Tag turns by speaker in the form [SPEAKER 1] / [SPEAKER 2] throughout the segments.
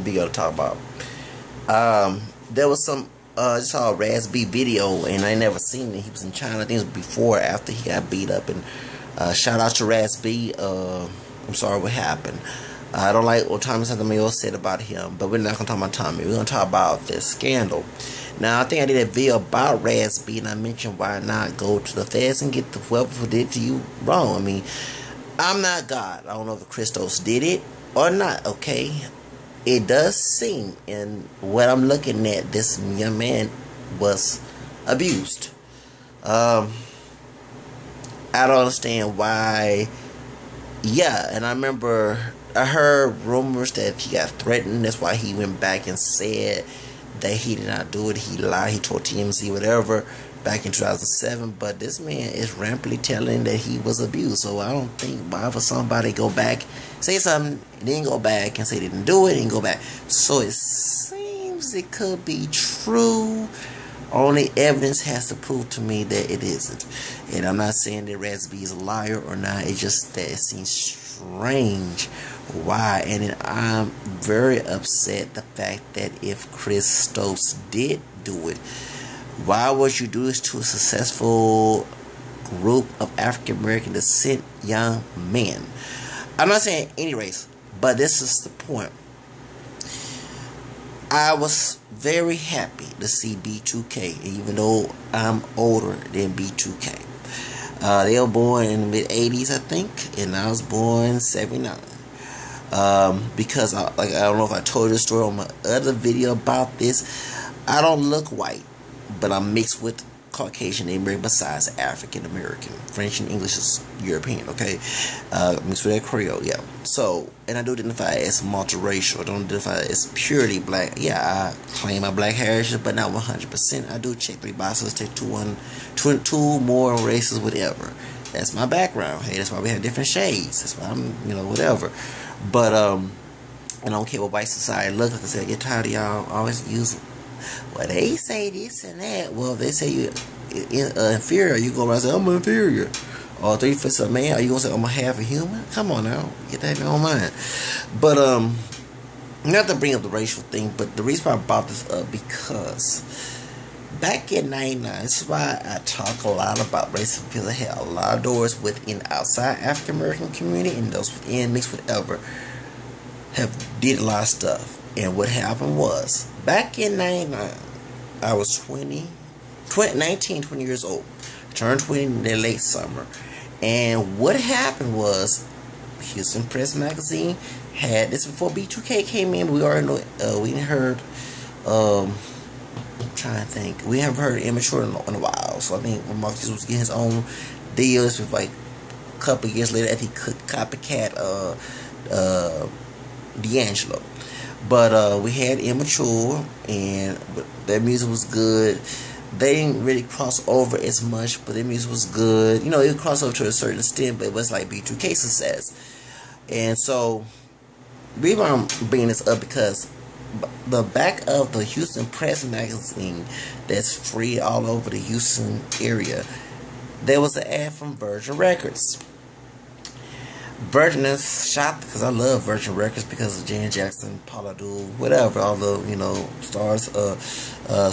[SPEAKER 1] video to talk about. There was some I saw a Raz B video, and I never seen it. He was in China. I think it was before or after he got beat up. And shout out to Raz B. I'm sorry what happened. I don't like what Tommy Sotomayor said about him, but we're not gonna talk about Tommy. We're gonna talk about this scandal. Now, I think I did a video about Raz B, and I mentioned why not go to the feds and get the whoever did to you wrong. I mean, I'm not God. I don't know if Christos did it or not. Okay, it does seem, in what I'm looking at, this young man was abused. I don't understand why. Yeah, and I remember I heard rumors that he got threatened. That's why he went back and said that he did not do it. He lied. He told TMZ whatever back in 2007. But this man is rampantly telling that he was abused. So I don't think why would somebody go back, say something, then go back and say they didn't do it, and go back. So it seems it could be true. Only evidence has to prove to me that it isn't. And I'm not saying that Raz B is a liar or not. It's just that it seems strange. Why? And then I'm very upset the fact that if Christos did do it, why would you do this to a successful group of African American descent young men? I'm not saying any race, but this is the point. I was very happy to see B2K, even though I'm older than B2K. They were born in the mid-80s, I think, and I was born in 79. Because I don't know if I told you the story on my other video about this. I don't look white, but I'm mixed with Caucasian American besides African American. French and English is European, okay? Mixed with that Creole, yeah. So, and I do identify as multiracial. I don't identify as purely black. Yeah, I claim my black heritage, but not 100%. I do check 3 boxes, take two more races, whatever. That's my background. Hey, that's why we have different shades. That's why I'm, whatever. But, I don't care what white society looks like. I said, I get tired of y'all always using, well, they say this and that. Well, they say you're inferior. You go around and say, I'm inferior. Or 3/5 of a man. Are you going to say, I'm a half a human? Come on now. Get that in your own mind. But, not to bring up the racial thing, but the reason why I brought this up, because back in 99, this is why I talk a lot about racism, because I had a lot of doors within outside African American community and those within mixed whatever have did a lot of stuff. And what happened was, back in 99, I was 19, 20 years old. I turned 20 in the late summer. And what happened was, Houston Press Magazine had this before B2K came in. We already know, we heard, I'm trying to think. We haven't heard Immature in a while. So I think when Marcus was getting his own deals with like a couple years later, after he could copycat D'Angelo. But we had Immature, and their music was good. They didn't really cross over as much, but their music was good. It would cross over to a certain extent, but it was like B2K success. And so, the reason I'm bringing this up, because the back of the Houston Press Magazine that's free all over the Houston area, there was an ad from Virgin Records. Virgin is shocked, because I love Virgin Records because of Janet Jackson, Paula Abdul, whatever, all the stars,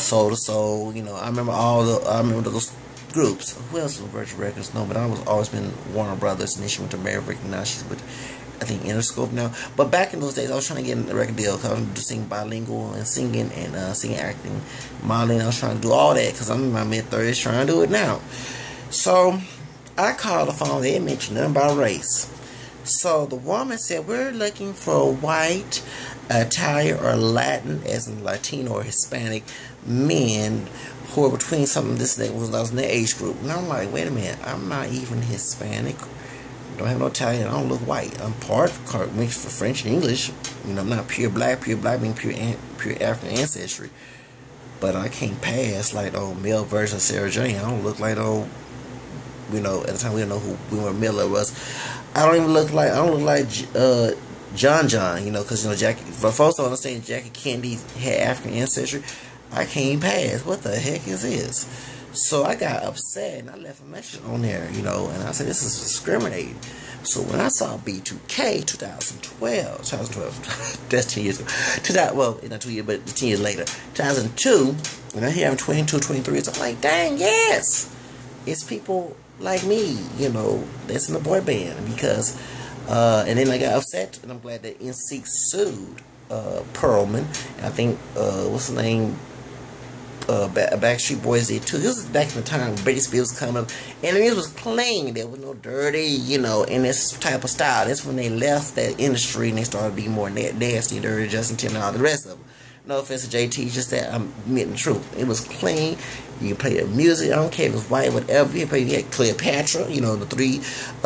[SPEAKER 1] Soul to Soul. I remember those groups. Who else was Virgin Records? No, but I was always been Warner Brothers, and then she went to Maverick. Now she's with, I think, Interscope now. But back in those days, I was trying to get a record deal because I was singing bilingual and singing and singing, acting, modeling. I was trying to do all that because I'm in my mid-30s trying to do it now. So I called the phone. They didn't mention nothing about race. So the woman said, we're looking for white, Italian, or Latin, as in Latino or Hispanic men who are between something this and that. I was in that age group. And I'm like, wait a minute, I'm not even Hispanic. Don't have no Italian. I don't look white. I'm part mixed for French and English. I'm not pure black meaning pure African ancestry. But I can't pass like the male version of Sarah Jane. I don't look like at the time we didn't know who Wilmer Miller was. I don't look like John, because Jackie. For folks don't understand, Jackie Kennedy had African ancestry. I can't pass. What the heck is this? So I got upset and I left a message on there, you know, and I said this is discriminating. So when I saw B2K 2012, that's 10 years ago. 2000, well, not 2 years, but 10 years later, 2002, and I hear I'm 22, 23, so I'm like, dang, yes, it's people like me, you know, that's in the boy band. Because, and then I got upset, and I'm glad that NSYNC sued Pearlman. And I think, what's the name? Backstreet Boys did too. This was back in the time Britney Spears was coming up, and the music was clean. There was no dirty, you know, in this type of style. That's when they left that industry and they started being more nasty, dirty, Justin Timberlake, and all the rest of them. No offense to JT, just that I'm admitting the truth. It was clean. You play the music. I don't care if it was white, whatever. You had Cleopatra, you know, the three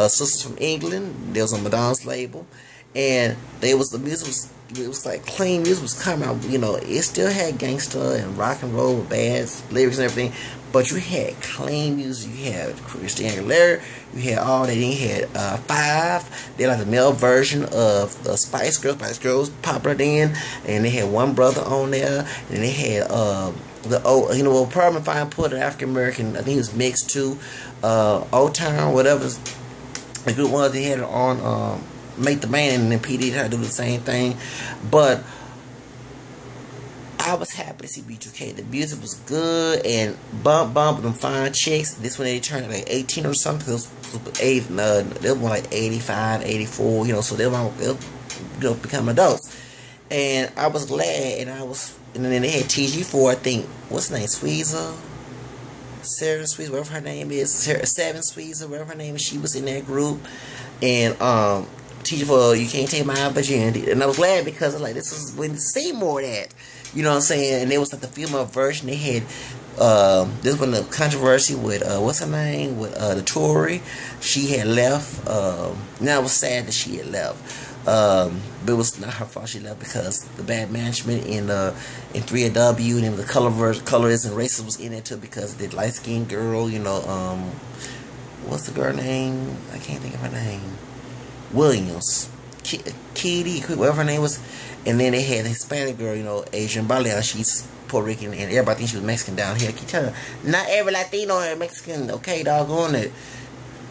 [SPEAKER 1] sisters from England. They was on Madonna's label, and the music was. It was like clean music was coming out, you know. It still had gangster and rock and roll with bad lyrics and everything, but you had clean music. You had Christina Aguilera, you had all that. You had Five. They like the male version of Spice Girls. Spice Girls popular then, and they had one brother on there, and they had you know, Pearlman Fine put an African American. I think he was mixed too. Old Town, whatever. The good ones they had it on. Make the Band, and then PD tried to do the same thing. But I was happy to see B2K. The music was good, and bump them fine chicks. This when they turned like 18 or something. They were like 85, 84, you know, so they'll become adults. And I was glad, and then they had TG4, I think, what's her name, Sweezer? Sarah Sweezer, whatever her name is, Seven Sweezer, whatever her name is, she was in that group. And TG4, You Can't Take My Virginity. And I was glad because I was like, this is when to see more of that. You know what I'm saying? And it was like the female version. They had this one, the controversy with what's her name, with the Tory. She had left. Now it was sad that she had left, but it was not her fault she left, because the bad management in 3AW, and then the colorist and racist was in it too, because the light skinned girl, you know, what's the girl name? I can't think of her name. Williams, Kitty, whatever her name was. And then they had a Hispanic girl, you know, Asian Balear. She's Puerto Rican, and everybody thinks she was Mexican down here. I keep telling her, not every Latino is Mexican, okay, doggone it.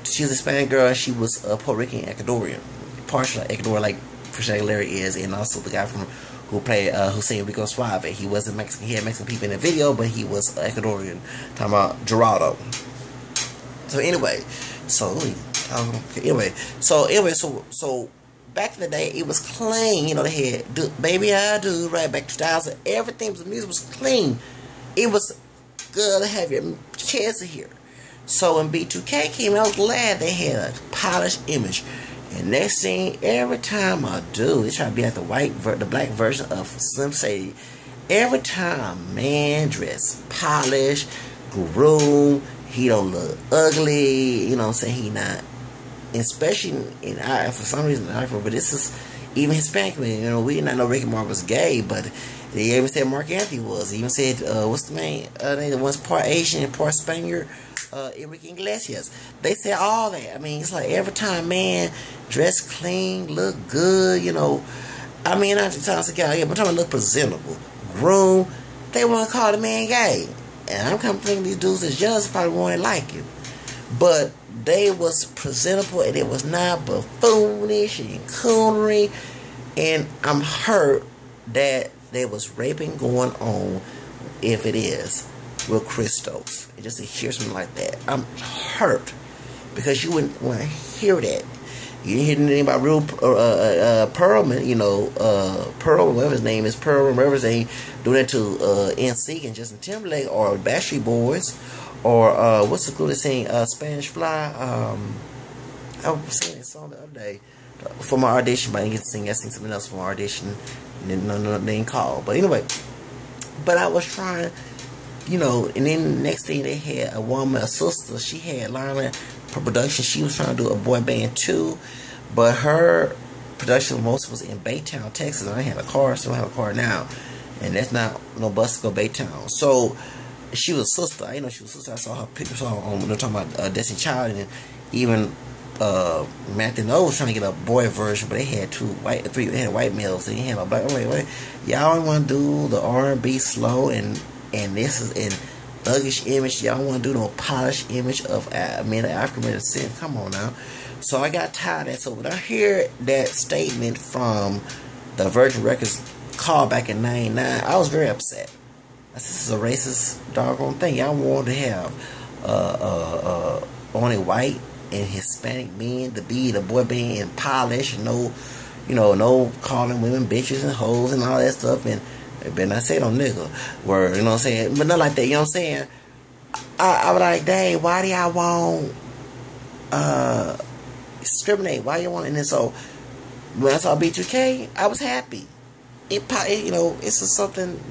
[SPEAKER 1] She was a Hispanic girl, and she was Puerto Rican Ecuadorian. Partial Ecuador, like Christina Aguilera is, and also the guy who played Hussein Rico Suave. He wasn't Mexican. He had Mexican people in the video, but he was Ecuadorian. Talking about Geraldo. So anyway, so back in the day, it was clean. You know, they had Baby I Do, right back 2000. Everything, the music was clean. It was good to have your kids here. So when B2K came out, I was glad they had a polished image. And next thing, every time I do, they try to be like the black version of Slim Shady. Every time, man, dress polished, groomed, he don't look ugly. You know what I'm saying? He not. Especially for some reason, but this is even Hispanic men. You know, we did not know Ricky Martin was gay, but they even said Mark Anthony was. They even said, what's the name? The one's part Asian and part Spaniard, Enrique Iglesias. They said all that. I mean, it's like every time, man, dress clean, look good, you know. I mean, I'm talking about look presentable, groom. They want to call the man gay, and I'm kind of thinking these dudes is just probably want to like it, but they was presentable, and it was not buffoonish and coonery. And I'm hurt that there was raping going on, if it is, with Christos. And just to hear something like that, I'm hurt, because you wouldn't want to hear that. You didn't hear anything about real Pearlman, you know, Pearl, whatever his name is, Pearl, whatever his name, doing that to NSYNC and Justin Timberlake, or Backstreet Boys. Or what's the coolest thing? Spanish Fly. I was singing that song the other day for my audition, but I didn't get to sing. I sang something else for my audition, and then no name called. But anyway, but I was trying, you know. And then the next thing, they had a woman, a sister. She had Lana production. She was trying to do a boy band too, but her production most was in Baytown, Texas. I had a car, so I have a car now, and that's not no bus to go Baytown. So she was a sister. I know she was a sister. I saw her pictures on when they're talking about Destiny Child, and even Matthew Noah was trying to get a boy version, but they had they had white males. They had a black. Wait, y'all want to do the R&B slow, and this is, and thuggish image. Y'all don't want to do no polished image of men of African American descent. Come on now. So I got tired of that. So when I hear that statement from the Virgin Records call back in '99, I was very upset. This is a racist doggone thing. Y'all want to have only white and Hispanic men to be the boy band and polish and no calling women bitches and hoes and all that stuff, and better not say no nigga word, you know what I'm saying? But not like that, you know what I'm saying? I was like, dang, why do y'all want discriminate? Why you want? And then so when I saw B2K, I was happy. It's just something,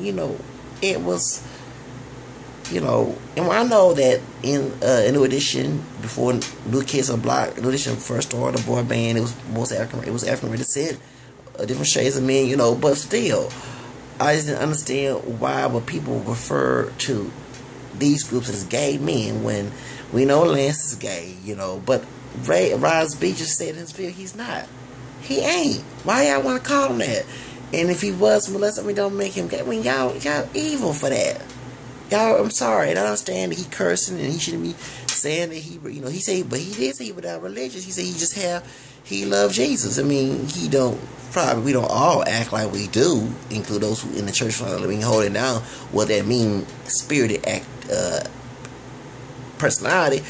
[SPEAKER 1] it was, and I know that in New Edition, before New Kids on Block, New Edition first started, the boy band, it was African descent, different shades of men, but still, I just didn't understand why would people refer to these groups as gay men when we know Lance is gay, but Rise B just said in his video he's not. He ain't. Why y'all want to call him that? And if he was molested, don't make him gay. Y'all evil for that. Y'all, I'm sorry. And I understand that he cursing and he shouldn't be saying that he said, but he did say he without religious. He said he loves Jesus. I mean, we don't all act like we do, include those who in the church holding down what that mean spirited act, personality.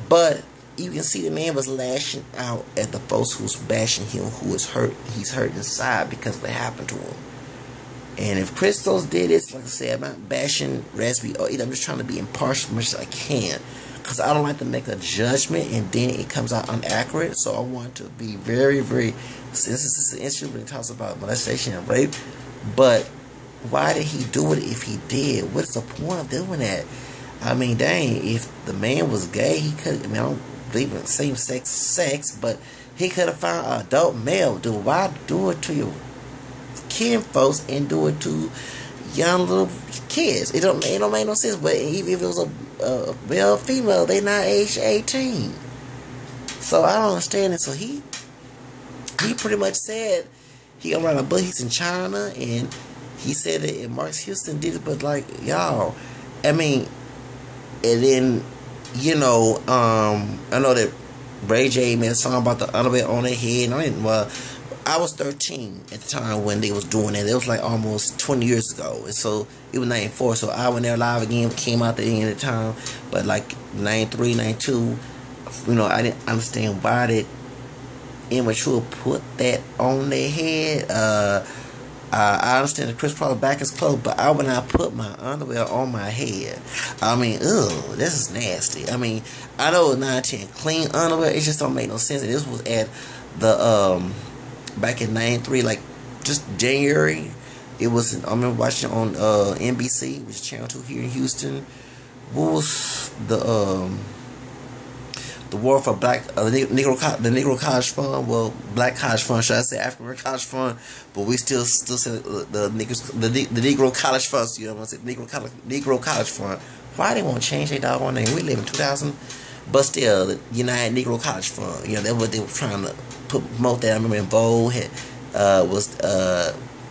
[SPEAKER 1] But you can see the man was lashing out at the folks who's bashing him, who is hurt. He's hurt inside because of what happened to him. And if Christos did this, like I said, I'm not bashing Raspy or either. I'm just trying to be impartial as much as I can, because I don't like to make a judgment and then it comes out inaccurate. So I want to be very, very. This is an issue when it talks about molestation and rape. But why did he do it if he did? What's the point of doing that? I mean, dang, if the man was gay, he could. I mean, I don't believe in same-sex sex, but he could have found an adult male. Why do it to your kin folks and do it to young little kids? It don't make no sense. But even if it was a male or female, they not age 18. So I don't understand it. So he pretty much said he gonna write a book. He's in China, and he said that and Marcus Houston did it. But like y'all, I mean, and then I know that Ray J made a song about the underwear on their head. I was 13 at the time when they was doing it. It was like almost 20 years ago. And so it was 94. So I Went There Live Again came out the end of the time. But like 93, 92, I didn't understand why did Immature put that on their head. I understand that Chris Paul's back is closed, but I would not put my underwear on my head. I mean, ew, this is nasty. I mean, I know it's 9-10 clean underwear. It just don't make no sense. And this was at the back in '93, like just January. It was. I remember watching on NBC, which is Channel 2 here in Houston. What was the war for black, the Negro College Fund, well, Black College Fund, should I say, African American College Fund, but we still say the Negro College Fund, you know what I'm saying, Negro College Fund. Why they won't change their doggone name? We live in 2000, but still, the United Negro College Fund, that's what they were trying to promote that. I remember in Vogue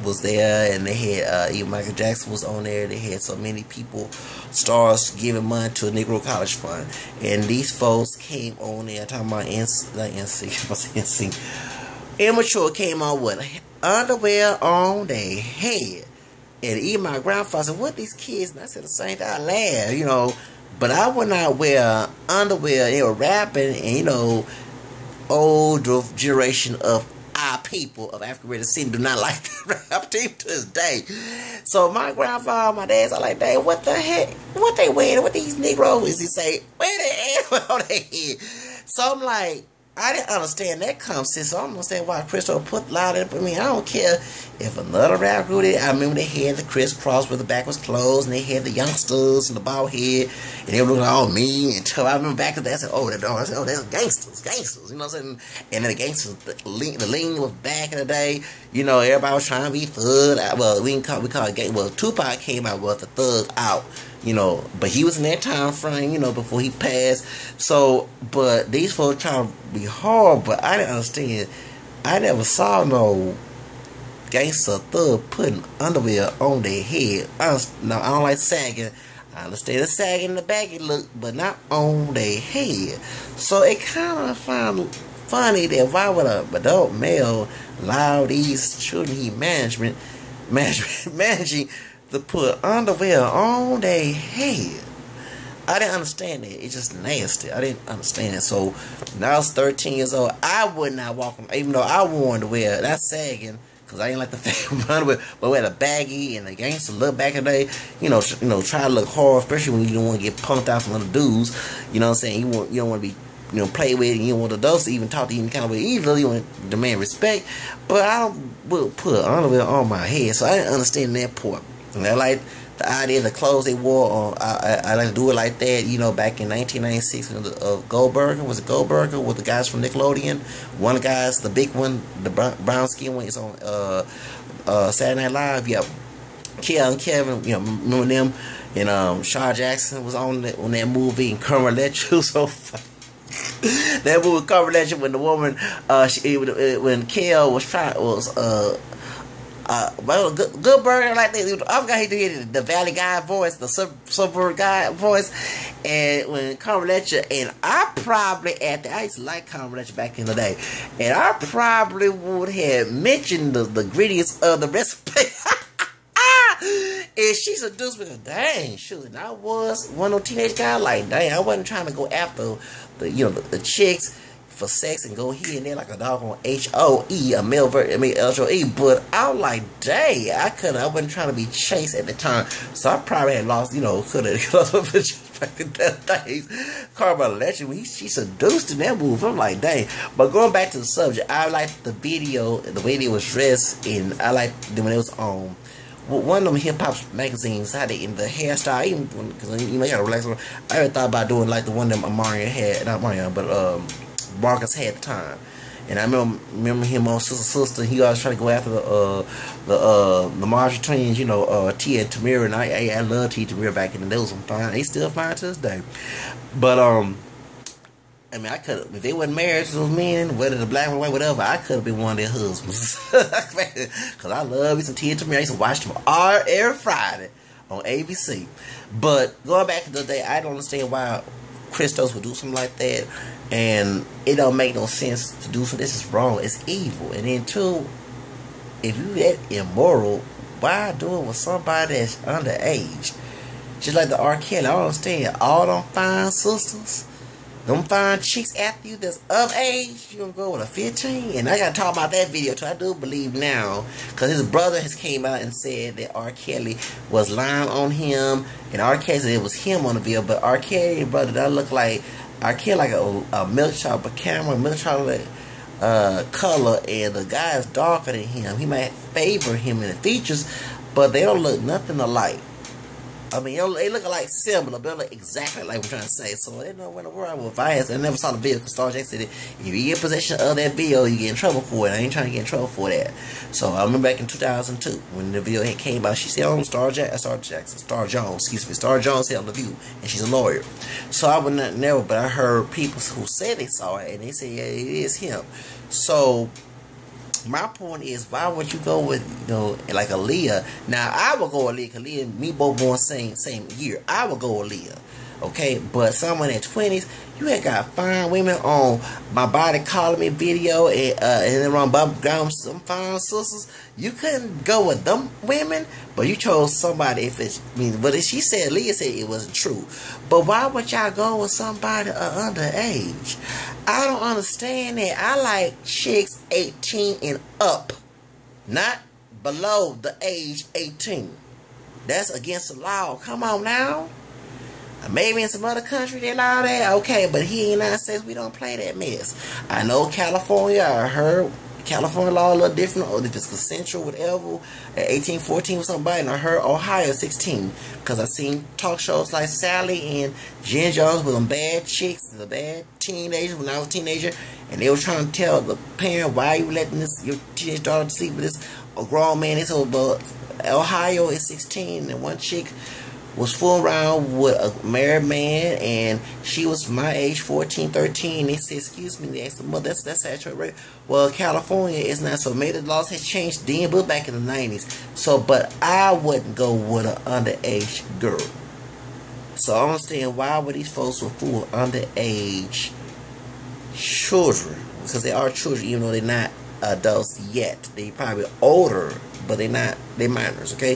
[SPEAKER 1] was there, and they had even Michael Jackson was on there. They had so many people, stars, giving money to the Negro College Fund, and these folks came on there talking about NC. Immature came on with underwear on their head, and even my grandfather said, "What these kids?" And I said the same thing. I laughed, but I would not wear underwear. They were rapping, and older generation of our people of African American descent do not like the rap team to this day. So my grandfather, my dad's are like, "Dang, what the heck? What they wearing? What these Negroes?" He say, "Where they at on their head?" So I'm like, I didn't understand that concept. So I don't understand why Christo put loud in. I mean, I don't care if another rap group did. I remember they had the crisscross where the back was closed, and they had the youngsters and the bald head, and they were looking all mean and tough. I remember back to that. I said, that's gangsters. You know what I'm saying? And then the gangsters, the lean was back in the day. Everybody was trying to be thug. Well, we call it gang. Well, Tupac came out with the thug out. But he was in that time frame, before he passed. So, but these folks trying to be hard, but I didn't understand. I never saw no gangster thug putting underwear on their head. I don't like sagging. I understand the sagging the baggy look, but not on their head. So it kind of funny that why would a adult male allow these children he managing to put underwear on their head? I didn't understand it. It's just nasty. I didn't understand it. So when I was 13 years old, I would not walk, even though I wanted to wear that sagging, because I didn't like the fat underwear, but wear the baggy and the gangster look back in the day. Try to look hard, especially when you don't want to get punked out from other dudes. You know what I'm saying? You don't want to be play with, and you don't want adults to even talk to you in kind of way either. You want to demand respect, but I would put underwear on my head, so I didn't understand that part. And I like the idea of the clothes they wore on. I like to do it like that. Back in 1996, Goldberger, was it Goldberger with the guys from Nickelodeon? One of the guys, the big one, the brown skin one, is on Saturday Night Live. Yeah, Kel and Kevin, remember them? And Shar Jackson was on that movie, and Kermit Letcher was so funny. That movie Kermit Letcher, when the woman, when Kel well, good burger like that. I forgot he did the Valley guy voice, the suburb guy voice, and when Kermit Letcher, and I used to like Kermit Letcher back in the day, and I probably would have mentioned the ingredients of the recipe. And she seduced me. Dang, shoot, and I was one of those teenage guys. Like, dang, I wasn't trying to go after the chicks for sex and go here and there like a dog on HOE, a male version, LHOE. But I was like, dang, I wasn't trying to be chased at the time. So I probably had lost, could have lost back in that days. Kermit Letcher, she seduced in that movie. I'm like, dang. But going back to the subject, I liked the video, the way they was dressed, and I liked when it was on one of them hip hop magazines. How they in the hairstyle, even because you gotta relax. I ever thought about doing like the one that Mario had, not Mario, but Marcus had at the time. And I remember him on Sister. He always trying to go after the Marshall twins, Tia and Tamira. And I love Tia and Tamira back in the day. They was fine. They still fine to this day. But I mean, I could have, if they wasn't married to those men, whether the black or white, whatever, I could have been one of their husbands. Because I love me some Tia and Tamira. I used to watch them every Friday on ABC. But going back to the day, I don't understand why Christos would do something like that. And it don't make no sense to do so. This is wrong. It's evil. And then two, if you that immoral, why do it with somebody that's underage? Just like the R. Kelly. I don't understand. All them fine sisters, them fine chicks after you that's of age, you gonna go with a 15? And I gotta talk about that video too. I do believe now, because his brother has came out and said that R. Kelly was lying on him, and R. Kelly said it was him on the video, but R. Kelly brother that look like R. Kelly like a milk chocolate camera, milk chocolate color, and the guy is darker than him. He might favor him in the features, but they don't look nothing alike. I mean, they look like similar, but they look exactly like I'm trying to say. So they know where the world with bias. I never saw the video because Star Jack said if you get possession of that video, you get in trouble for it. I ain't trying to get in trouble for that. So I remember back in 2002 when the video came out, she said on Star Jones, Star Jones said on The View, and she's a lawyer. So I would not never, but I heard people who said they saw it, and they said, yeah, it is him. So my point is, why would you go with, like Aaliyah? Now, I would go with Aaliyah, because Aaliyah and me both born same year. I would go with Aaliyah, okay? But someone in their 20s, you had got fine women on My Body Calling Me video, and then on Bob Brown, some fine sisters. You couldn't go with them women, but you chose somebody. But if she said, Aaliyah said it wasn't true. But why would y'all go with somebody underage? I don't understand that. I like chicks 18 and up, not below the age 18. That's against the law. Come on now. Maybe in some other country they allow that. Okay, but here in the United States, we don't play that mess. I know California, I heard California law a little different, or if it's consensual, whatever, at 18, 14 with somebody, and I heard Ohio 16, because I seen talk shows like Sally and Jen Jones with them bad chicks, the bad teenagers when I was a teenager, and they were trying to tell the parent, why you letting your teenage daughter sleep with this grown man. They told, but Ohio is 16, and one chick was fooling around with a married man, and she was my age, 14, 13. They said, excuse me, they asked the mother, that's actually right. Well, California is not, so maybe the laws has changed then, but back in the 90s. So, but I wouldn't go with an underage girl. So I don't understand why would these folks will fool underage children, because they are children even though they're not adults yet. They probably older, but they're minors. Okay,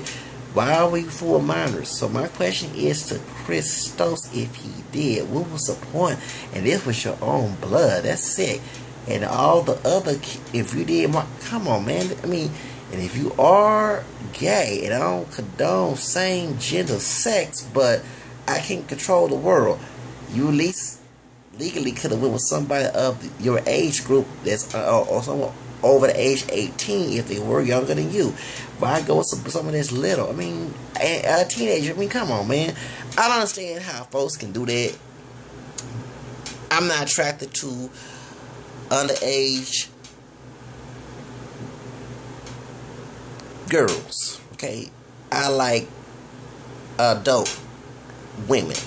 [SPEAKER 1] why are we fooling minors? So my question is to Christos, if he did, what was the point? And this was your own blood. That's sick. And all the other, if you did, come on, man. I mean, and if you are gay, and I don't condone same gender sex, but I can't control the world, you at least legally could have went with somebody of your age group that's or someone over the age 18 if they were younger than you. Why go with someone that's little? I mean, a teenager. I mean, come on, man. I don't understand how folks can do that. I'm not attracted to underage girls. Okay, I like adult women.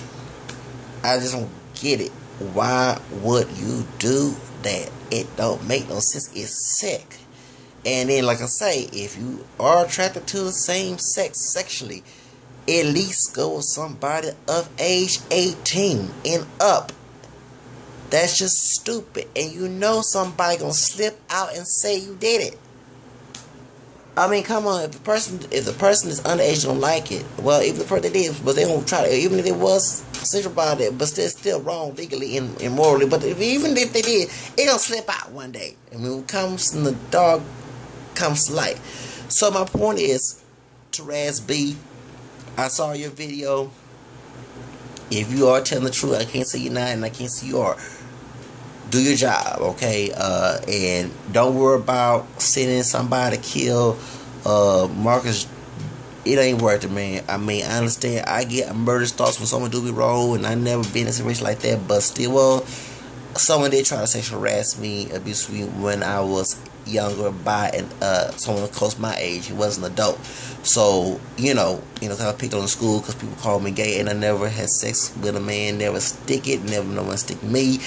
[SPEAKER 1] I just don't get it. Why would you do that? It don't make no sense. It's sick. And then, like I say, if you are attracted to the same sex sexually, at least go with somebody of age 18 and up. That's just stupid. And you know somebody gonna slip out and say you did it. I mean, come on. If the person is underage, don't like it. Well, even the person did, but they don't try to. Even if it was considered about it, but still wrong legally and morally. But even if they did, it don't slip out one day. And when it comes in the dark, comes to light. So my point is, Taraz B, I saw your video. If you are telling the truth, I can't say you're not, and I can't say you are. Do your job, okay? And don't worry about sending somebody to kill Marcus. It ain't worth it, man. I mean, I understand. I get murder thoughts when someone do me wrong, and I never been in a situation like that. But still, well, someone did try to sexually harass me, abuse me when I was younger by someone close to my age. He was an adult. So, kind of picked on in school because people called me gay, and I never had sex with a man, never stick it, never no one stick me,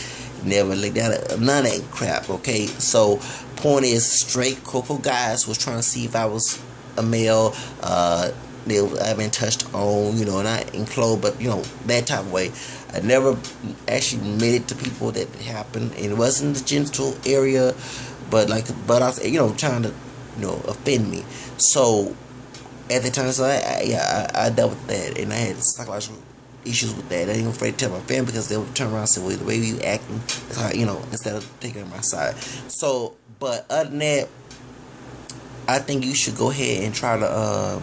[SPEAKER 1] never licked that, none of that crap, okay? So, point is, straight cocoa guys was trying to see if I was a male. I've been touched on, not enclosed, but, that type of way. I never actually admitted to people that it happened, and it wasn't the genital area, but I was, trying to, offend me. So, at the time, so I dealt with that, and I had psychological issues with that. I didn't afraid to tell my family because they would turn around and say, well, the way you acting, instead of taking on my side. So, but other than that, I think you should go ahead and try to,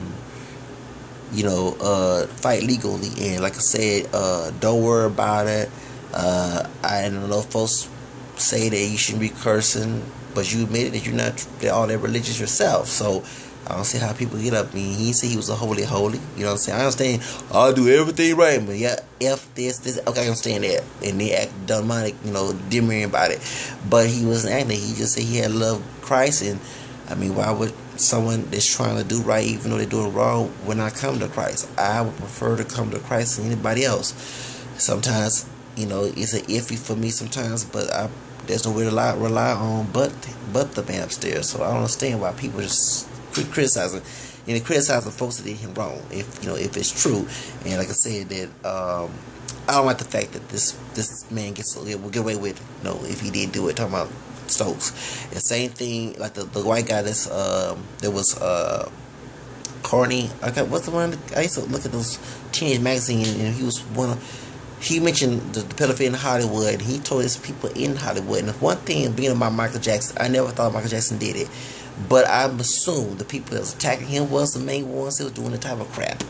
[SPEAKER 1] fight legally. And like I said, don't worry about it. I don't know if folks say that you shouldn't be cursing, but you admitted that you're not all that religious yourself. So I don't see how people get up. I mean, he said he was a holy. You know what I'm saying? I understand. I'll do everything right, but yeah, F this. Okay, I understand that. And they act demonic, demon about it. But he wasn't acting. He just said he had love Christ. And I mean, why would someone that's trying to do right, even though they're doing wrong, when I come to Christ? I would prefer to come to Christ than anybody else. Sometimes, it's an iffy for me sometimes, but there's no way to rely on but the man upstairs. So I don't understand why people just criticizing folks that did him wrong, if it's true. And like I said, that I don't like the fact that this man will get away with if he did do it. Talking about Stokes, the same thing like the white guy that was Carney. Okay, what's the one? I used to look at those teenage magazines, and he was he mentioned the pedophile in Hollywood. He told his people in Hollywood. And the one thing being about Michael Jackson, I never thought Michael Jackson did it. But I'm assuming the people that was attacking him was the main ones that was doing the type of crap.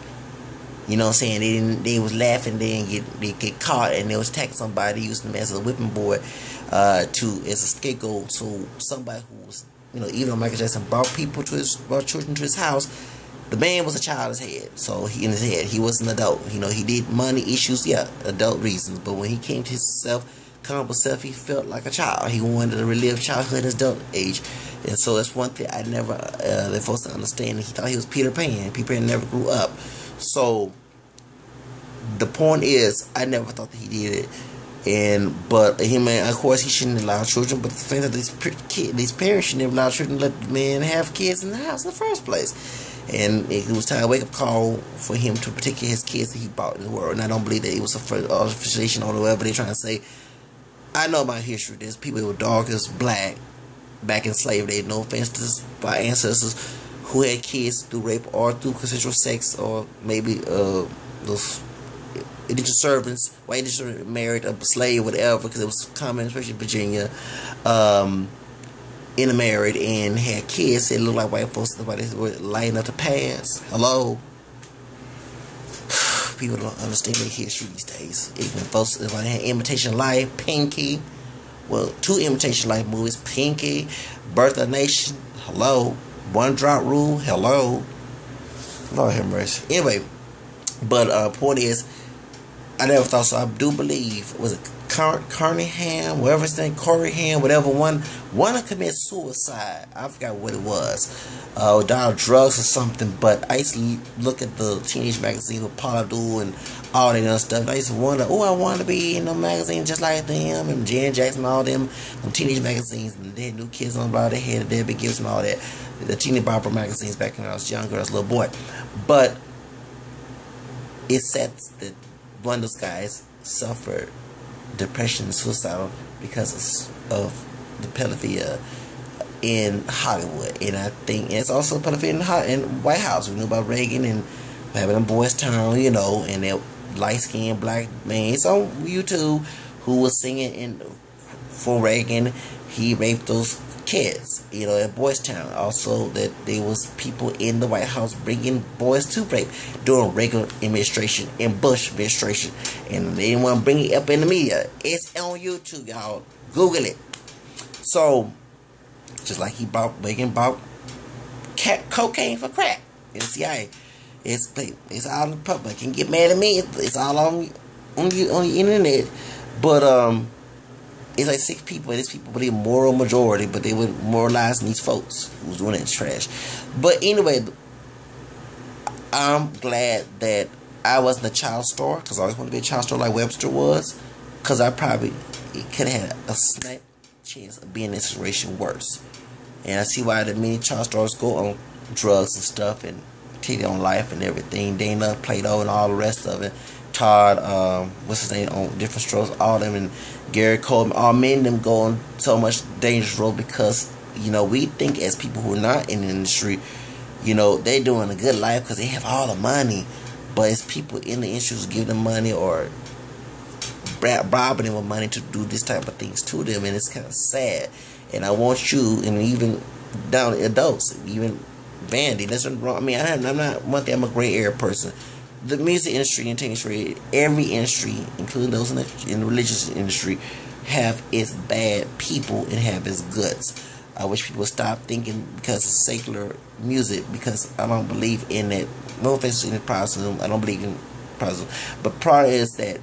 [SPEAKER 1] You know what I'm saying? They was laughing, they get caught, and they was attacking somebody, using them as a whipping board, as a scapegoat. So somebody who was, even though Michael Jackson brought children to his house, the man was a child in his head. So in his head, he was an adult. He did money issues, adult reasons. But when he came to comfortable self, he felt like a child. He wanted to relive childhood in his adult age. And so that's one thing I never let folks understand. He thought he was Peter Pan. Peter Pan never grew up. So the point is, I never thought that he did it. But him, of course, he shouldn't allow children. But the thing that these parents shouldn't allow children to let the man have kids in the house in the first place. And it was time to wake up call for him to protect his kids that he brought in the world. And I don't believe that it was a artificialization or whatever they're trying to say. I know my history. There's people that were dark as black back in slavery. No offense to my ancestors who had kids through rape or through consensual sex, or maybe those indentured servants, white indentured servants married a slave, whatever, because it was common, especially in Virginia, intermarried and had kids that looked like white folks. Nobody were lighting up the past. Hello. People don't understand their history these days. Even folks, if I had Imitation Life, Pinky, well, 2 Imitation Life movies, Pinky, Birth of a Nation, hello, One Drop Rule, hello, Lord have mercy. Anyway, but point is, I never thought so. I do believe, was it Carnahan, whatever his name, Corey Ham, whatever, one to commit suicide. I forgot what it was. Died of drugs or something. But I used to look at the teenage magazine with Paula Abdul and all that other stuff. And I used to wonder, I want to be in a magazine just like them, and Jan Jackson, all them teenage magazines, and they had New Kids on Block, they had Debbie Gibbs and all that. The Teeny Bopper magazines back when I was younger, as a little boy. But it says that one of those guys suffered depression and suicidal because of the pedophilia in Hollywood. And I think it's also pedophilia in White House. We knew about Reagan and having them Boys Town, and that light-skinned black man. It's on YouTube who was singing for Reagan. He raped those kids, at Boys Town. Also, that there was people in the White House bringing boys to rape during Reagan administration and Bush administration, and they didn't want to bring it up in the media. It's on YouTube, y'all. Google it. So, just like Reagan bought cocaine for crack in the CIA. It's all in the public. You can get mad at me. It's all on the internet. But it's like 6 people, and these people were the moral majority, but they were moralizing these folks who was doing that trash. But anyway, I'm glad that I wasn't a child star, because I always wanted to be a child star like Webster was, because I probably could have had a snap chance of being in this situation worse. And I see why the many child stars go on drugs and stuff and take their own life and everything. Dana, Plato, and all the rest of it. Todd, what's his name, on Different Strokes, all them, and Gary Coleman, all men them go on so much dangerous road because, we think as people who are not in the industry, they're doing a good life because they have all the money. But it's people in the industry who give them money or robbing them with money to do this type of things to them, and it's kind of sad. And I want you, and even down to adults, even Vandy, that's wrong. I mean, I'm not one thing, I'm a gray area person. The music industry and industry, every industry, including those in the religious industry, have its bad people and have its goods. I wish people would stop thinking because of secular music, because I don't believe in it. No offense to any Protestantism, I don't believe in Protestantism. But part is that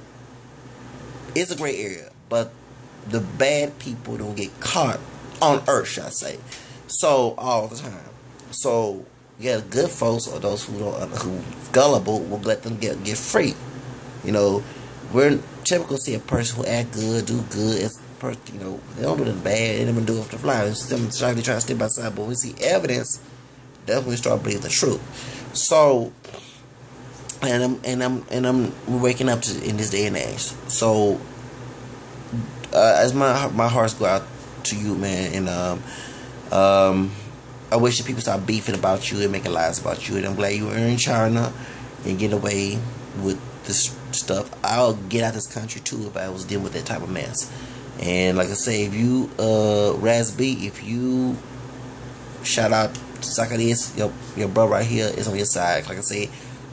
[SPEAKER 1] it's a gray area, but the bad people don't get caught on earth, shall I say. So, all the time. So, yeah, good folks or those who gullible will let them get free. We're typical see a person who act good, do good. It's they don't do the bad. They never do it for the fly. Some trying to step outside, but when we see evidence, that's when we start believing the truth. So, I'm waking up in this day and age. So, as my hearts go out to you, man, and I wish that people stop beefing about you and making lies about you. And I'm glad you were in China and get away with this stuff. I'll get out of this country too if I was dealing with that type of mess. And like I say, if you Raz-B, if you shout out to Zacchaeus, your brother right here is on your side. Like I say,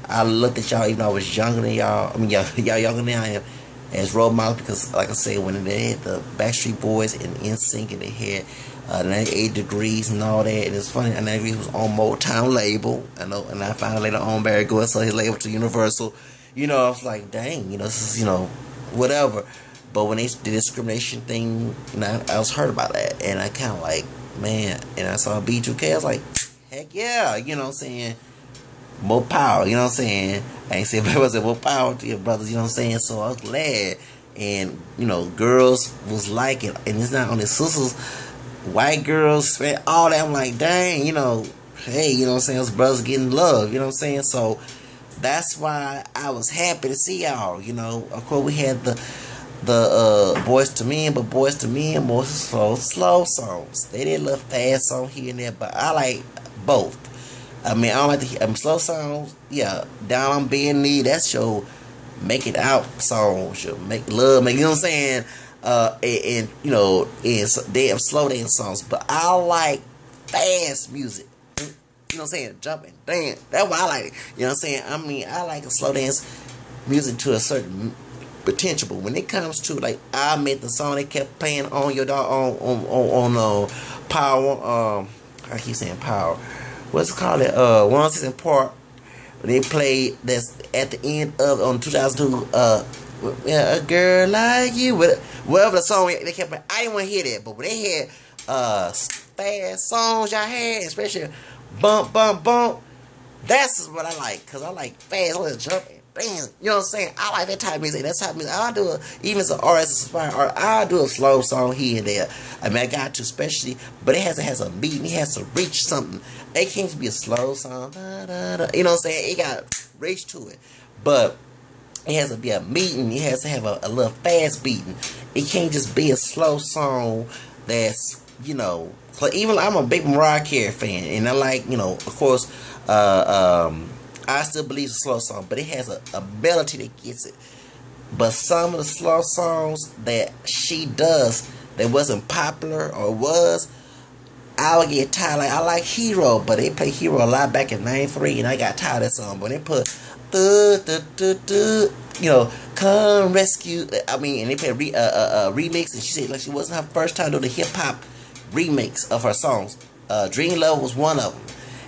[SPEAKER 1] I looked at y'all even though I was younger than y'all. I mean, y'all younger than I am, as role models, because like I say, when they had the Backstreet Boys and NSYNC, and they had 98 Degrees and all that, and it's funny, 98 Degrees was on Motown label, I know, and I found later on Barry Gordy sold his label to Universal. I was like, dang, this is, whatever. But when they did the discrimination thing, I was hurt about that, and I kind of like, man, and I saw B2K, I was like, heck yeah, what I'm saying, more power, what I'm saying, I ain't saying, but I said more power to your brothers, what I'm saying, so I was glad, and, girls was like it, and it's not only sisters, white girls, all that. I'm like, dang, hey, you know what I'm saying, us brothers getting love, you know what I'm saying? So that's why I was happy to see y'all, you know. Of course we had the Boys to Men, but Boys to Men more slow songs. They did a little fast song here and there, but I like both. I mean, I don't like the slow songs. Yeah, Down on Bend Knee, that's your make it out song. Your make love, make, you know what I'm saying? And you know, they have slow dance songs, but I like fast music. You know what I'm saying? Jumping, dance. That's why I like it. You know what I'm saying? I mean, I like a slow dance music to a certain potential, but when it comes to like I Met the song they kept playing on your dog on Power. I keep saying Power. What's it called? It 106 Park. They played that's at the end of on 2002. Yeah, a girl like you. Whatever the song they kept playing. I didn't want to hear that, but when they had fast songs y'all had, especially bump bump bump, that's what I like, cause I like fast. I like jumping. Bam, you know what I'm saying? I like that type of music. That type of music. I'll do even as an artist, inspired art, I'll do a slow song here and there. I mean, I got to, especially, but it has a beat and it has to reach something. It can't be a slow song. Da, da, da, you know what I'm saying? It got to reach to it. But it has to be a meeting. It has to have a little fast beating. It can't just be a slow song that's, you know, so even I'm a big Mariah Carey fan, and I like, you know, of course, I still believe it's a slow song, but it has a melody that gets it. But some of the slow songs that she does that wasn't popular or was, I would get tired. Like I like Hero, but they played Hero a lot back in '93, and I got tired of that song. But they put you know, come rescue. I mean, and they played a remix, and she said like she wasn't her first time doing the hip hop remix of her songs. Dream Love was one of them.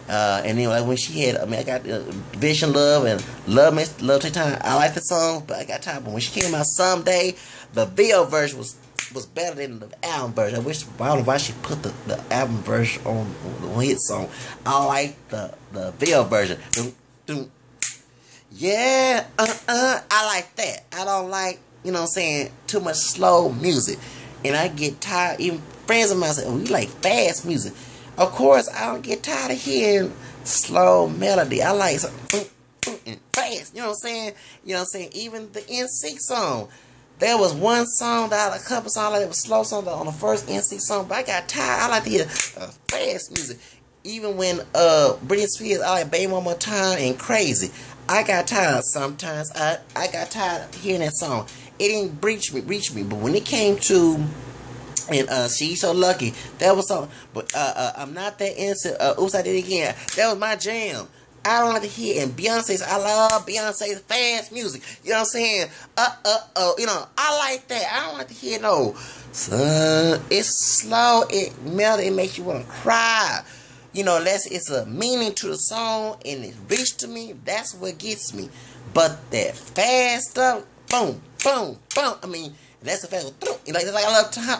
[SPEAKER 1] And then like when she had, I mean, I got Vision Love and Love Take Time. I like the song, but I got time. But when she came out Someday, the video version was better than the album version. I don't know why she put the album version on the hit song. I like the video version. Yeah, I like that. I don't like, you know what I'm saying, too much slow music. And I get tired, even friends of mine say, oh, you like fast music. Of course, I don't get tired of hearing slow melody. I like something and fast. You know what I'm saying? You know what I'm saying? Even the NSYNC song. There was one song that a couple songs that was slow song on the first NSYNC song, but I got tired. I like to hear fast music. Even when Britney Spears, I like Baby One More Time and Crazy. I got tired sometimes. I got tired of hearing that song. It didn't reach me. But when it came to and She's So Lucky, that was something. But I'm Not That Innocent. Oops, I Did It Again. That was my jam. I don't like to hear. And Beyonce's, I love Beyonce's fast music. You know what I'm saying? You know, I like that. I don't like to hear no. It's slow. It melody. It makes you want to cry. You know, unless it's a meaning to the song and it reached to me, that's what gets me. But that fast stuff, boom, boom, boom. I mean, that's the fast.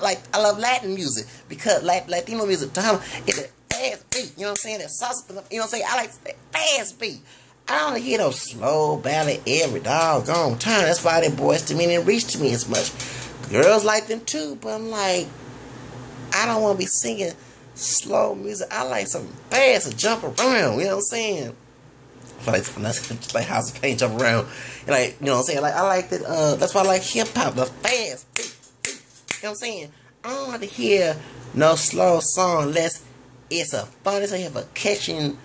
[SPEAKER 1] Like I love Latin music because Latino music, it's a fast beat. You know what I'm saying? That salsa. You know what I'm saying? I like that fast beat. I don't hear those slow ballad every doggone time. That's why they Boys to Men didn't reach to me as much. Girls like them too, but I'm like, I don't want to be singing slow music. I like something fast to jump around. You know what I'm saying? Like House of Pain, jump around. Like, you know what I'm saying? Like, I like that. That's why I like hip hop, the fast beat. You know what I'm saying? I don't want to hear no slow song unless it's a fun. It's have a catching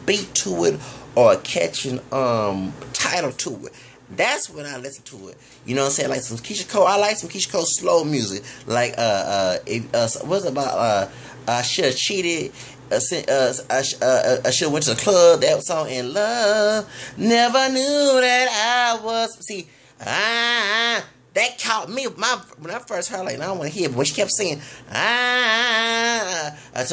[SPEAKER 1] beat to it or a catching title to it. That's when I listen to it. You know what I'm saying? Like some Keisha Cole. I like some Keisha Cole slow music. Like what's about I should have cheated. I should have went to the club. That song In Love. Never knew that I was. See, that caught me. When I first heard, like, I don't want to hear it, but when she kept singing, until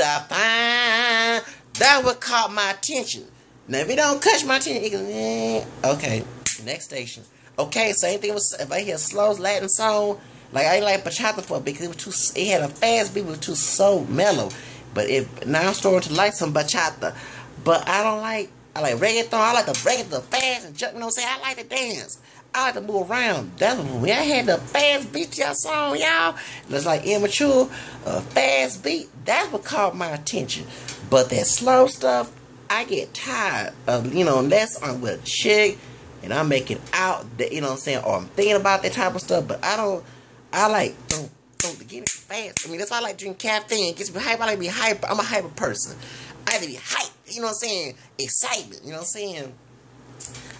[SPEAKER 1] I find, that would caught my attention. Now, if it don't catch my attention, it goes, okay, next station. Okay, same thing with, if I hear a slow Latin song, like, I ain't like bachata for it because it had a fast beat, it was too so mellow. But now I'm starting to like some bachata. But I like reggaeton. I like the reggaeton, fast and jump, you know what I'm saying? I like to dance. I like to move around. That's when I had the fast beat to y'all song, y'all. It's like immature, fast beat. That's what caught my attention. But that slow stuff, I get tired of, unless I'm with a chick and I'm making out, that, you know what I'm saying, or I'm thinking about that type of stuff, but I like, don't get it fast. I mean, that's why I like drinking caffeine. It gets me hype. I like to be hyper. I'm a hyper person. I like to be hype, you know what I'm saying, excitement, you know what I'm saying.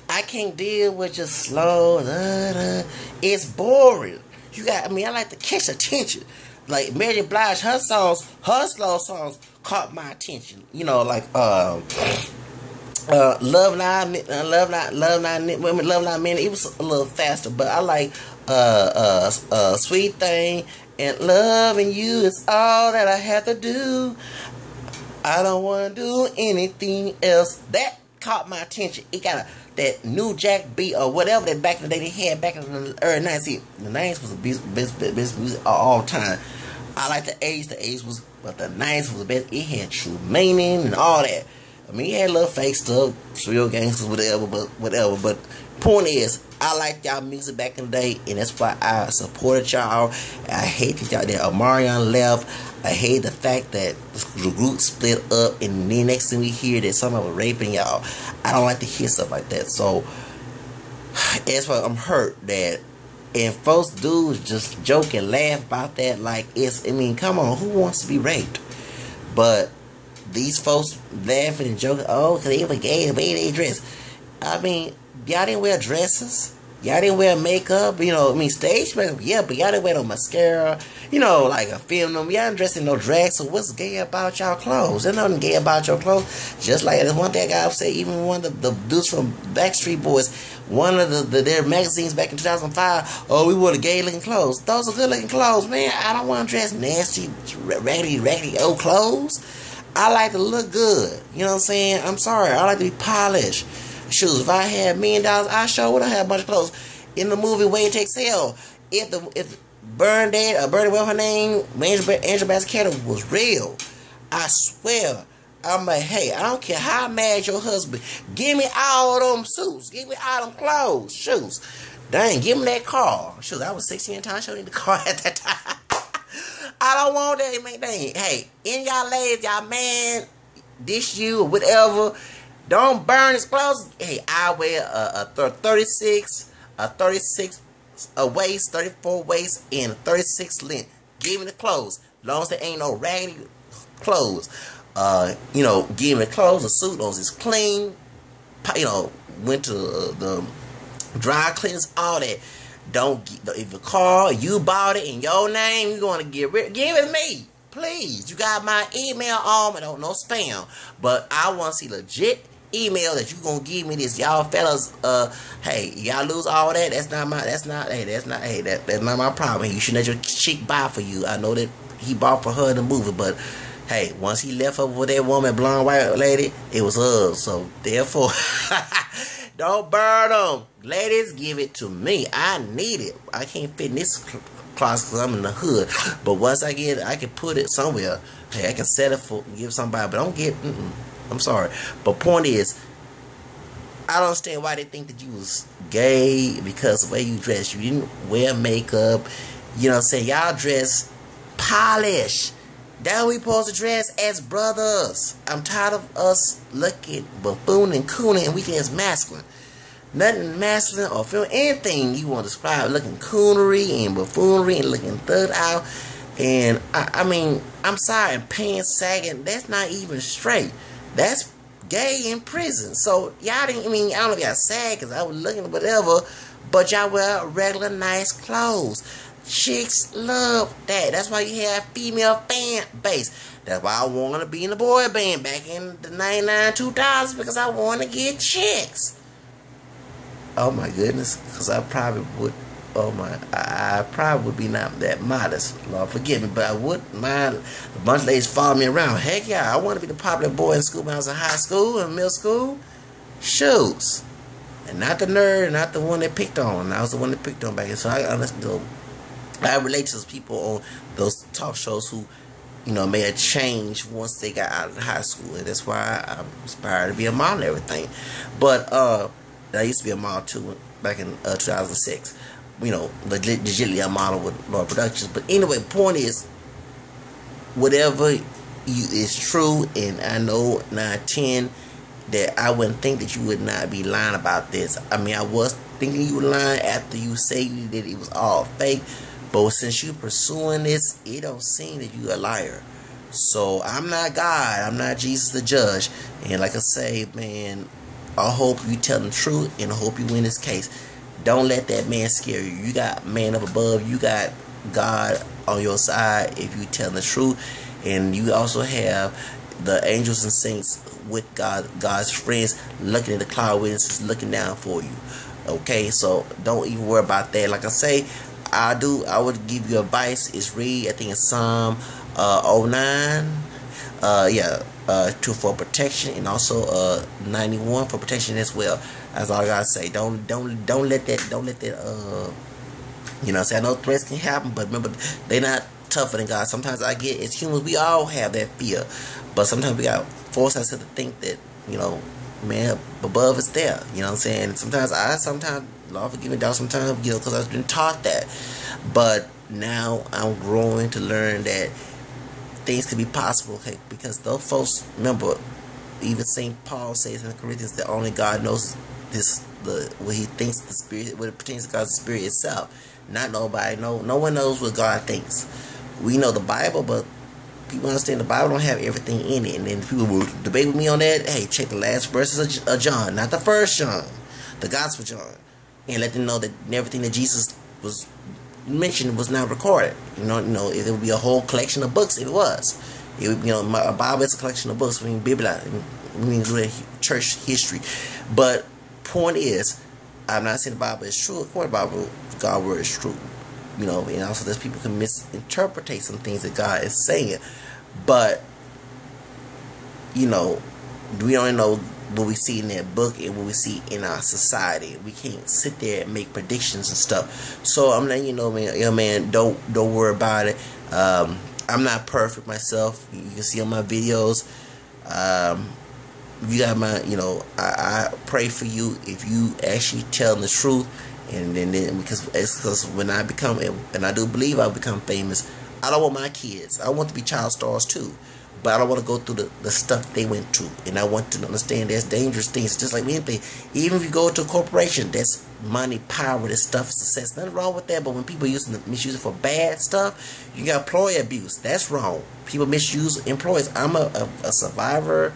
[SPEAKER 1] I can't deal with just slow, it's boring. I like to catch attention. Like Mary J. Blige, her slow songs caught my attention. Like Love Not Minute. It was a little faster, but I like Sweet Thing and Loving You is all that I have to do. I don't want to do anything else. That caught my attention. It got that New Jack beat or whatever that back in the day they had back in the early 90s. See, the 90s was the best music of all time. I like the 80s. The 80s was, but the 90s was the best. It had true meaning and all that. I mean, it had a little fake stuff, real gangsters, whatever. But point is, I liked y'all music back in the day, and that's why I supported y'all. I hate that Omarion left. I hate the fact that the group split up, and then next thing we hear that somebody was raping y'all. I don't like to hear stuff like that. So that's why I'm hurt that, and folks dudes just joke and laugh about that like it's. I mean, come on, who wants to be raped? But these folks laughing and joking. Oh, because they were gay, the way they dress. I mean, y'all didn't wear dresses. Y'all didn't wear makeup. Stage makeup, yeah, but y'all didn't wear no mascara. Like a film. Y'all didn't dress in no drag. So what's gay about y'all clothes? There's nothing gay about your clothes. Just like there's one thing I would say, even one of the dudes from Backstreet Boys, one of their magazines back in 2005, oh, we wore the gay looking clothes. Those are good looking clothes, man. I don't want to dress nasty, raggedy old clothes. I like to look good. You know what I'm saying? I'm sorry. I like to be polished. Shoes. If I had $1 million, I sure would have had a bunch of clothes. In the movie Wait to Exhale, if Bernie, what her name, Angela Bassett was real, I swear, I'm like, hey, I don't care how mad your husband, give me all them suits, give me all them clothes, shoes. Dang, give me that car. Shoes. I was 16 at the time. I sure need the car at that time. I don't want that, man. Dang. Hey, in y'all ladies, y'all man, dish you or whatever. Don't burn his clothes. Hey, I wear a 36 a waist, 34 waist, and a 36 length. Give me the clothes. As long as there ain't no raggedy clothes. Give me the clothes, the suit, those is clean. Went to the dry cleaners, all that. If the car, you bought it in your name, you're going to give it to me. Please. You got my email on, but no spam. But I want to see legit email that you gonna give me this. Y'all fellas, hey, y'all lose all that. That's not my problem. You should let your chick buy for you. I know that he bought for her in the movie, but hey, once he left over with that woman, blonde white lady, it was hers. So therefore, don't burn them. Ladies, give it to me. I need it. I can't fit in this closet because I'm in the hood. But once I get it, I can put it somewhere. Hey, I can set it for give somebody, but don't get. I'm sorry, but point is, I don't understand why they think that you was gay because of the way you dress. You didn't wear makeup. You know what I'm saying? Y'all dress polished. That's what we supposed to dress as brothers. I'm tired of us looking buffoon and cooning and we think it's masculine. Nothing masculine or feeling anything you want to describe looking coonery and buffoonery and looking thugged out. And I mean, I'm sorry, and pants sagging, that's not even straight. That's gay in prison. So y'all didn't, I don't know if y'all sad because I was looking at whatever, but y'all wear regular nice clothes. Chicks love that. That's why you have female fan base. That's why I want to be in the boy band back in the 99, 2000s because I want to get chicks. Oh my goodness, because I probably would. I probably would be not that modest. Lord forgive me, but I wouldn't mind a bunch of ladies following me around. Heck yeah, I want to be the popular boy in school when I was in high school and middle school. Shoes. And not the nerd, not the one that picked on. I was the one that picked on back then. So I relate to those people on those talk shows who, made a change once they got out of high school. And that's why I'm inspired to be a model and everything. But I used to be a model too back in 2006. Legitimately a model with Lord Productions. But anyway, the point is, whatever it's true, and I know 9/10 that I wouldn't think that you would not be lying about this. I mean, I was thinking you were lying after you say that it was all fake, but since you pursuing this, it don't seem that you a liar. So I'm not God, I'm not Jesus the judge, and like I say, man, I hope you tell the truth, and I hope you win this case. Don't let that man scare you. You got man up above, you got God on your side if you tell the truth, and you also have the angels and saints with God's friends looking at the cloud witnesses looking down for you. Okay, so don't even worry about that. Like I say, I would give you advice is read, I think it's Psalm 09, for protection, and also 91 for protection as well. That's all I gotta say. Don't let that you know, say, I know threats can happen, but remember, they're not tougher than God. Sometimes I get, as humans, we all have that fear, but sometimes we got force ourselves to think that, you know, man above is there. You know what I'm saying? Sometimes Lord forgive me, dog. Sometimes, you know, because I've been taught that, but now I'm growing to learn that things can be possible. Okay, because those folks, remember, even St. Paul says in Corinthians that only God knows what he thinks the spirit, what it pertains to God's spirit itself. Not nobody. No one knows what God thinks. We know the Bible, but people understand the Bible don't have everything in it. And then people will debate with me on that. Hey, check the last verses of John, not the first John, the Gospel John, and let them know that everything that Jesus was mentioned was not recorded. You know, it would be a whole collection of books if it was. It would, you know, a Bible is a collection of books. We mean Biblia, we mean church history. But point is, I'm not saying the Bible is true. According to the Bible, God's word is true. You know, and also there's people can misinterpret some things that God is saying. But, you know, we don't know what we see in that book and what we see in our society. We can't sit there and make predictions and stuff. So I'm letting you know, man, don't worry about it. I'm not perfect myself. You can see on my videos. You got my, you know, I pray for you if you actually tell the truth, and then because when I become, and I do believe I'll become famous, I don't want my kids, I want to be child stars too, but I don't want to go through the stuff they went through, and I want to understand there's dangerous things, just like anything. Even if you go to a corporation, that's money, power, this stuff, success, nothing wrong with that. But when people misuse it for bad stuff, you got employee abuse, that's wrong. People misuse employees. I'm a survivor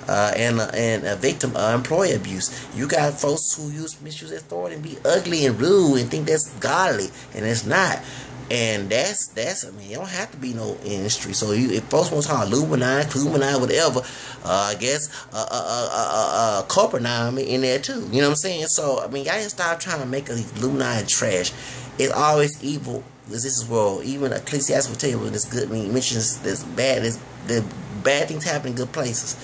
[SPEAKER 1] and a victim of employee abuse. You got folks who misuse authority and be ugly and rude and think that's godly, and it's not. And that's I mean, you don't have to be no industry. So if folks want to talk Illuminati, whatever, I guess corporate in there too. You know what I'm saying? So I mean, y'all just stop trying to make Illuminati trash. It's always evil. This is world. Even Ecclesiastes will tell you when it's good. I mean, it mentions the bad things happen in good places.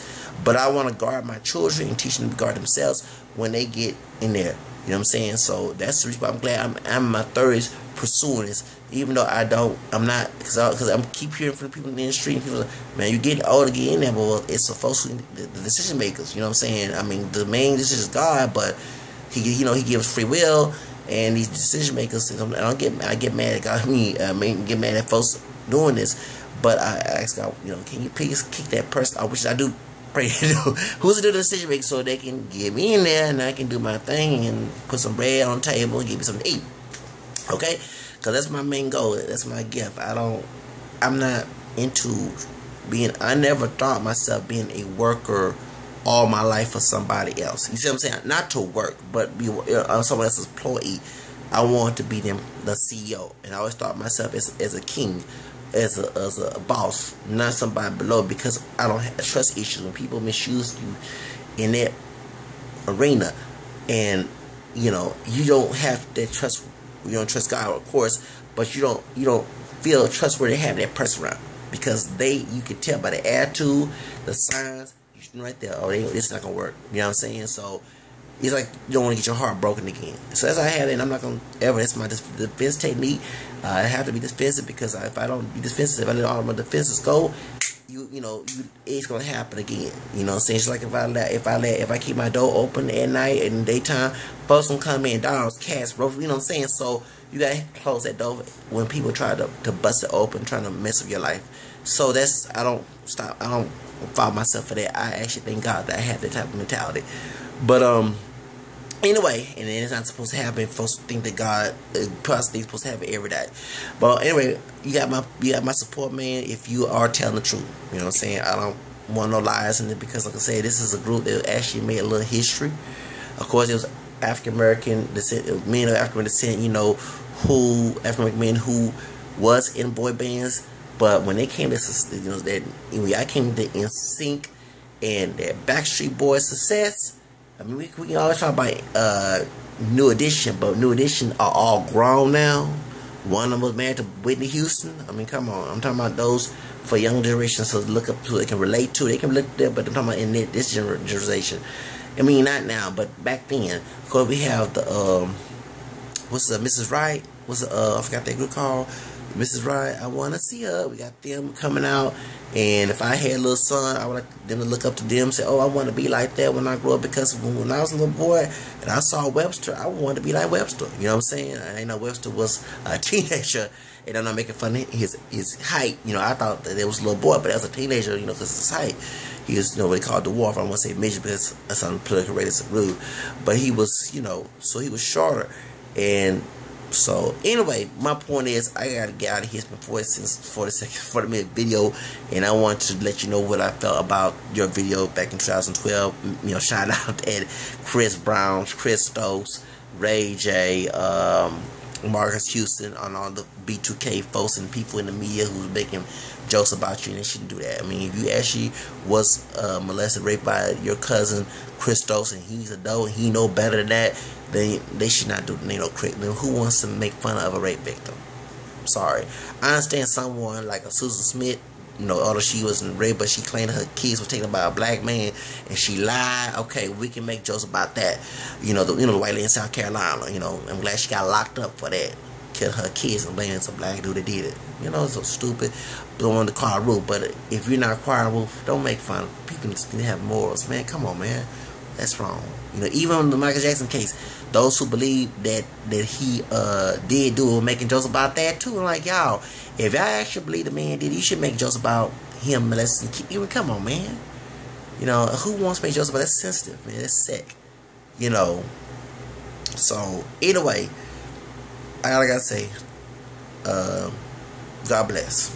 [SPEAKER 1] But I want to guard my children and teach them to guard themselves when they get in there. You know what I'm saying? So that's the reason why I'm glad I'm in my 30s pursuing this. Even though I'm not, because I'm keep hearing from people in the industry, and people are like, man, you getting older to get in there, but well, it's the folks who, the decision makers. You know what I'm saying? I mean, the main decision is God, but he gives free will, and these decision makers. I get mad at God. I mean, get mad at folks doing this, but I ask God, you know, can you please kick that person out? Which I do. Pray to do. Who's to do the decision making so they can get me in there and I can do my thing and put some bread on the table and give me something to eat. Okay? Because that's my main goal. That's my gift. I'm not into I never thought myself being a worker all my life for somebody else. You see what I'm saying? Not to work, but be someone else's employee. I want to be the CEO. And I always thought myself as a king. As a boss, not somebody below, because I don't have trust issues when people misuse you in that arena, and you know you don't have that trust. You don't trust God, of course, but you don't feel trustworthy having that person around, because you can tell by the attitude, the signs, right there. Oh, it's not gonna work. You know what I'm saying? So it's like you don't want to get your heart broken again. So as I have it, and I'm not gonna ever. That's my defense technique. I have to be defensive, because if I don't be defensive, if I let all of my defenses go, it's gonna happen again. You know what I'm saying? It's like if I keep my door open at night and in the daytime, folks gonna come in, dogs, cats, roaches. You know what I'm saying? So you gotta close that door when people try to bust it open, trying to mess up your life. So that's, I don't follow myself for that. I actually thank God that I have that type of mentality. But anyway, and then it's not supposed to happen. Folks think that God possibly supposed to have it every day. But anyway, you got my support, man. If you are telling the truth, you know what I'm saying. I don't want no lies in it, because, like I said, this is a group that actually made a little history. Of course, it was African American descent, men of African descent. You know, African American men who was in boy bands. But when they came to, you know, that when I came to NSYNC and that Backstreet Boys success. I mean, we can always talk about New Edition, but New Edition are all grown now. One of them was married to Whitney Houston. I mean, come on. I'm talking about those for young generations to look up to, they can relate to. They can look there, but I'm talking about in this generation. I mean, not now, but back then. Of course, we have the Mrs. Wright. I forgot that group called. Mrs. Wright, I want to see her. We got them coming out. And if I had a little son, I would like them to look up to them and say, oh, I want to be like that when I grow up. Because when I was a little boy and I saw Webster, I wanted to be like Webster. You know what I'm saying? I didn't know Webster was a teenager. And I'm not making fun of his height. You know, I thought that it was a little boy, but as a teenager, you know, because his height, he was, you know, what they call dwarf. I don't want to say midget because that's on political rate, it's rude. But he was, you know, so he was shorter. And so anyway, my point is, I gotta get out of here before it's 40-minute video, and I want to let you know what I felt about your video back in 2012. You know, shout out at Chris Brown, Chris Stokes, Ray J, Marcus Houston, on all the B2K folks and people in the media who's making jokes about you, and they shouldn't do that. I mean, if you actually was molested, raped by your cousin Chris Stokes, and he's a dope, and he know better than that, then they should not do, you know, then who wants to make fun of a rape victim? Sorry. I understand someone like a Susan Smith, you know, although she wasn't raped, but she claimed her kids were taken by a black man and she lied. Okay, we can make jokes about that. You know, the white lady in South Carolina, you know, I'm glad she got locked up for that. Killed her kids and blaming some black dude that did it. You know, it's so stupid. Don't want to call a roof, but if you're not choir roof, don't make fun. People need to have morals, man. Come on, man. That's wrong. You know, even in the Michael Jackson case, those who believe that he did do it, making jokes about that too. I'm like, y'all, if y'all actually believe the man did, you should make jokes about him molesting kids. Even, come on, man. You know, who wants to make jokes about that? That's sensitive, man. That's sick. You know. So anyway, all I gotta say, God bless.